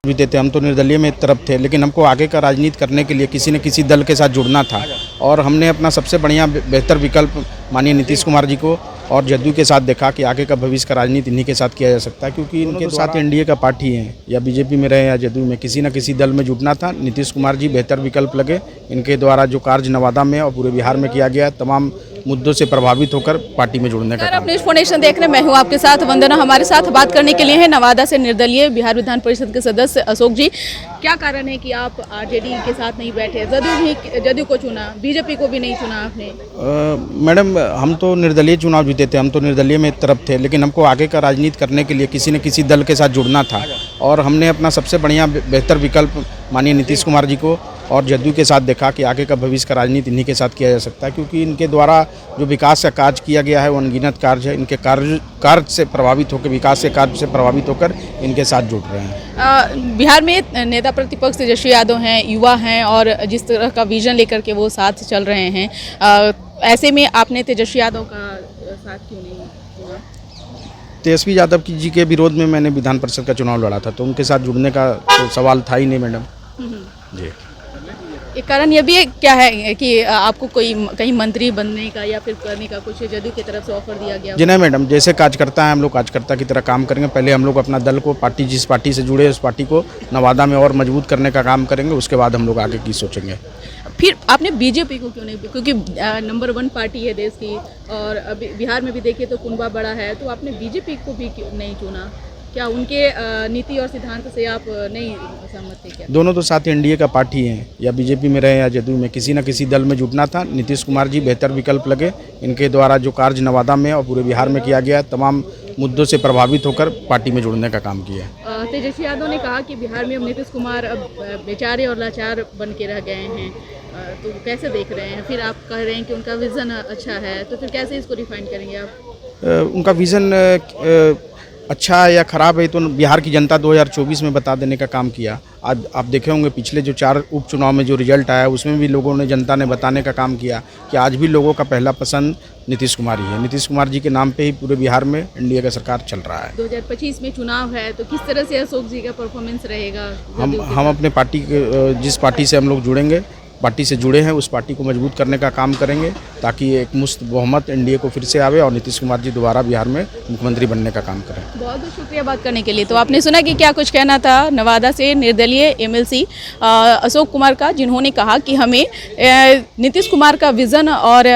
भी देते, हम तो निर्दलीय में एक तरफ थे, लेकिन हमको आगे का राजनीति करने के लिए किसी न किसी दल के साथ जुड़ना था और हमने अपना सबसे बढ़िया बेहतर विकल्प माननीय नीतीश कुमार जी को और जदयू के साथ देखा कि आगे का भविष्य का राजनीति इन्हीं के साथ किया जा सकता है, क्योंकि इनके तो साथ एनडीए का पार्टी है, या बीजेपी में रहे या जदयू में, किसी न किसी दल में जुटना था। नीतीश कुमार जी बेहतर विकल्प लगे। इनके द्वारा जो कार्य नवादा में और पूरे बिहार में किया गया, तमाम मुद्दों से प्रभावित होकर पार्टी में जुड़ने का काम। अपने फाउंडेशन देख रहे हैं, मैं हूं आपके साथ वंदना। हमारे साथ बात करने के लिए है नवादा से निर्दलीय बिहार विधान परिषद के सदस्य अशोक जी। क्या कारण है कि आप आरजेडी के साथ नहीं बैठे? जदयू को चुना, बीजेपी को भी नहीं चुना आपने? मैडम, हम तो निर्दलीय चुनाव जीते थे, हम तो निर्दलीय में एक तरफ थे, लेकिन हमको आगे का राजनीति करने के लिए किसी न किसी दल के साथ जुड़ना था और हमने अपना सबसे बढ़िया बेहतर विकल्प माननीय नीतीश कुमार जी को और जदयू के साथ देखा कि आगे का भविष्य का राजनीति इन्हीं के साथ किया जा सकता है, क्योंकि इनके द्वारा जो विकास का कार्य किया गया है वो अनगिनत कार्य है। इनके कार्य से प्रभावित होकर, विकास के कार्य से प्रभावित होकर इनके साथ जुड़ रहे हैं। बिहार में नेता प्रतिपक्ष तेजस्वी यादव हैं, युवा हैं और जिस तरह का विजन लेकर के वो साथ चल रहे हैं, ऐसे में आपने तेजस्वी यादव का साथ क्यों नहीं चुना? तेजस्वी यादव जी के विरोध में मैंने विधान परिषद का चुनाव लड़ा था, तो उनके साथ जुड़ने का तो सवाल था ही नहीं मैडम जी। एक कारण ये भी है क्या है कि आपको कोई कहीं मंत्री बनने का या फिर करने का कुछ जदयू की तरफ से ऑफर दिया गया? जी नहीं मैडम, जैसे कार्यकर्ता है हम लोग कार्यकर्ता की तरह काम करेंगे। पहले हम लोग अपना दल को, पार्टी जिस पार्टी से जुड़े उस पार्टी को नवादा में और मजबूत करने का काम करेंगे, उसके बाद हम लोग आगे की सोचेंगे। फिर आपने बीजेपी को क्यों नहीं? क्योंकि नंबर 1 पार्टी है देश की और अभी बिहार में भी देखिए तो कुनबा बड़ा है, तो आपने बीजेपी को भी क्यों नहीं चुना? क्या उनके नीति और सिद्धांत से आप नहीं सहमत थे क्या? दोनों तो साथ एनडीए का पार्टी हैं, या बीजेपी में रहे या जदयू में, किसी न किसी दल में जुटना था। नीतीश कुमार जी बेहतर विकल्प लगे। इनके द्वारा जो कार्य नवादा में और पूरे बिहार में किया गया, तमाम मुद्दों से प्रभावित होकर पार्टी में जुड़ने का काम किया। तेजस्वी यादव ने कहा कि बिहार में अब नीतीश कुमार अब बेचारे और लाचार बन के रह गए हैं, तो कैसे देख रहे हैं? फिर आप कह रहे हैं कि उनका विज़न अच्छा है, तो फिर कैसे इसको डिफाइन करेंगे आप? उनका विज़न अच्छा है या ख़राब है तो बिहार की जनता 2024 में बता देने का काम किया। आज आप देखे होंगे पिछले जो 4 उपचुनाव में जो रिजल्ट आया, उसमें भी लोगों ने, जनता ने बताने का काम किया कि आज भी लोगों का पहला पसंद नीतीश कुमार ही है। नीतीश कुमार जी के नाम पे ही पूरे बिहार में एनडीए का सरकार चल रहा है। 2025 में चुनाव है, तो किस तरह से अशोक जी का परफॉर्मेंस रहेगा? हम अपने पार्टी जिस पार्टी से हम लोग जुड़ेंगे, पार्टी से जुड़े हैं, उस पार्टी को मजबूत करने का काम करेंगे ताकि एक मुश्त बहुमत एनडीए को फिर से आवे और नीतीश कुमार जी दोबारा बिहार में मुख्यमंत्री बनने का काम करें। बहुत बहुत शुक्रिया बात करने के लिए। तो आपने सुना कि क्या कुछ कहना था नवादा से निर्दलीय एमएलसी अशोक कुमार का, जिन्होंने कहा कि हमें नीतीश कुमार का विज़न और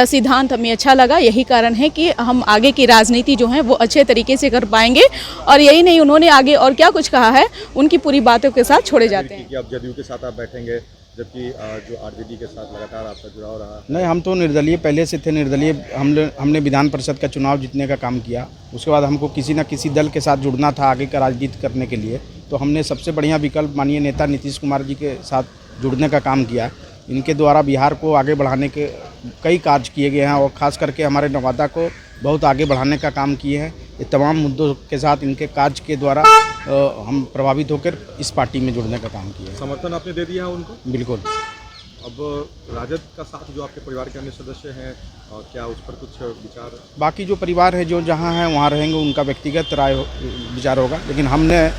सिद्धांत हमें अच्छा लगा। यही कारण है कि हम आगे की राजनीति जो है वो अच्छे तरीके से कर पाएंगे। और यही नहीं, उन्होंने आगे और क्या कुछ कहा है उनकी पूरी बातों के साथ छोड़े जाते हैं। अब जदयू के साथ आप बैठेंगे, जबकि जो आरजेडी के साथ लगातार आपका जुड़ाव रहा? नहीं, हम तो निर्दलीय पहले से थे। निर्दलीय हमने विधान परिषद का चुनाव जीतने का काम किया। उसके बाद हमको किसी न किसी दल के साथ जुड़ना था आगे का राजनीति करने के लिए, तो हमने सबसे बढ़िया विकल्प माननीय नेता नीतीश कुमार जी के साथ जुड़ने का काम किया। इनके द्वारा बिहार को आगे बढ़ाने के कई कार्य किए गए हैं और ख़ास करके हमारे नवादा को बहुत आगे बढ़ाने का काम किए हैं। ये तमाम मुद्दों के साथ इनके कार्य के द्वारा हम प्रभावित होकर इस पार्टी में जुड़ने का काम किया। समर्थन आपने दे दिया है उनको? बिल्कुल। अब राजद का साथ जो आपके परिवार के अन्य सदस्य हैं, क्या उस पर कुछ विचार? बाकी जो परिवार है जो जहाँ हैं वहाँ रहेंगे, उनका व्यक्तिगत राय विचार होगा, लेकिन हमने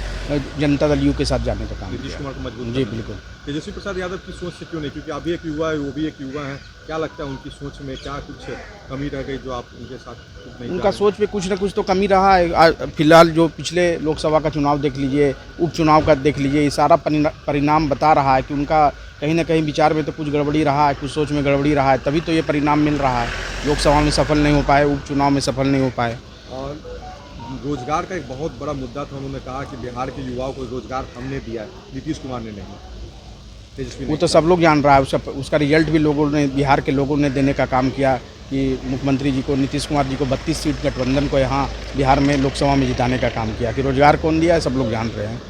जनता दल यू के साथ जाने का काम किया। नीतीश कुमार को मजबूत? जी बिल्कुल। तेजस्वी प्रसाद यादव की सोच से क्यों नहीं? क्योंकि अभी एक युवा है, वो भी एक युवा है। क्या लगता है उनकी सोच में क्या कुछ कमी रह गई जो आप उनके साथ नहीं? उनका सोच पे कुछ न कुछ तो कमी रहा है। फिलहाल जो पिछले लोकसभा का चुनाव देख लीजिए, उपचुनाव का देख लीजिए, ये सारा परिणाम बता रहा है कि उनका कहीं ना कहीं विचार में तो कुछ गड़बड़ी रहा है, कुछ सोच में गड़बड़ी रहा है, तभी तो ये परिणाम मिल रहा है। लोकसभा में सफल नहीं हो पाए, उपचुनाव में सफल नहीं हो पाए। और रोजगार का एक बहुत बड़ा मुद्दा था, उन्होंने कहा कि बिहार के युवाओं को रोजगार हमने दिया है, नीतीश कुमार ने नहीं। वो तो सब लोग जान रहा है, उसका रिजल्ट भी लोगों ने, बिहार के लोगों ने देने का काम किया कि मुख्यमंत्री जी को, नीतीश कुमार जी को 32 सीट गठबंधन को यहाँ बिहार में लोकसभा में जिताने का काम किया। कि रोजगार कौन दिया है सब लोग जान रहे हैं।